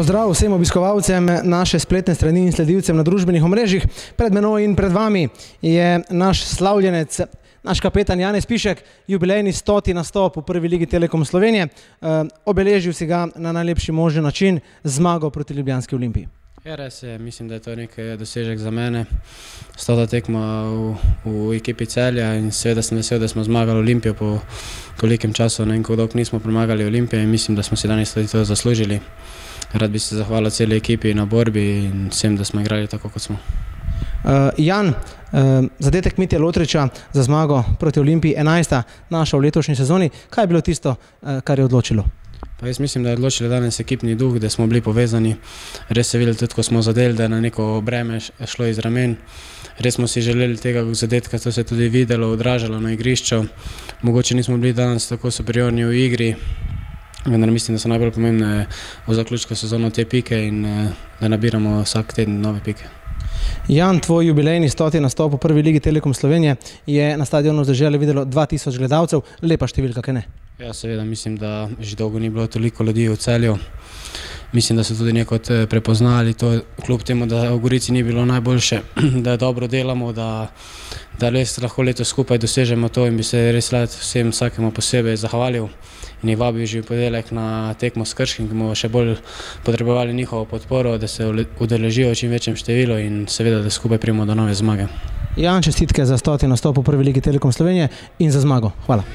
Pozdrav vsem obiskovalcem naše spletne strani in sledilcem na družbenih omrežjih. Pred menoj in pred vami je naš slavljenec, naš kapetan Janez Pišek, jubilejni 100. nastop v prvi ligi Telekom Slovenije. Obeležil si ga na najlepši možni način z zmago proti Ljubljanski Olimpiji. Ja, res je. Mislim, da je to nekaj dosežek za mene. 100. tekma v ekipi Celja in seveda sem vesel, da smo zmagali Olimpijo po tolikem času. Ne vem, kako dolgo nismo premagali Olimpije in mislim, da smo si danes tudi to zaslužili. Rad bi se zahvalil celi ekipi na borbi in vsem, da smo igrali tako, kot smo. Jan, zadetek Mitje Lotriča za zmago proti Olimpiji, 11. naša v letošnji sezoni. Kaj je bilo tisto, kar je odločilo? Pa jaz mislim, da je odločilo danes ekipni duh, da smo bili povezani. Res se videli tudi, ko smo zadeli, da je na neko breme šlo iz ramen. Res smo si želeli tega zadetka, to se je tudi videlo, odražalo na igrišču. Mogoče nismo bili danes tako superiorni v igri, vendar mislim, da so najbolj pomembne v zaključku sezono te pike in da nabiramo vsak teden nove pike. Jan, tvoj jubilejni 100. nastop v prvi ligi Telekom Slovenije je na stadionu z Dežele videlo 2000 gledalcev. Lepa številka, kaj ne? Ja, seveda, mislim, da že dolgo ni bilo toliko ljudi v Celju. Mislim, da so tudi nekod prepoznali to, kljub temu, da v Gorici ni bilo najboljše, da dobro delamo, da res lahko letos skupaj dosežemo to in bi se res rad vsem vsakemu posebej zahvalil in jih vabil že v ponedeljek na tekmo s Krškim, ki bomo še bolj potrebovali njihovo podporo, da se udeležijo v čim večjem številu in seveda, da skupaj pridemo do nove zmage. Jan, čestitke za 100. nastop v prvi ligi Telekom Slovenije in za zmago. Hvala.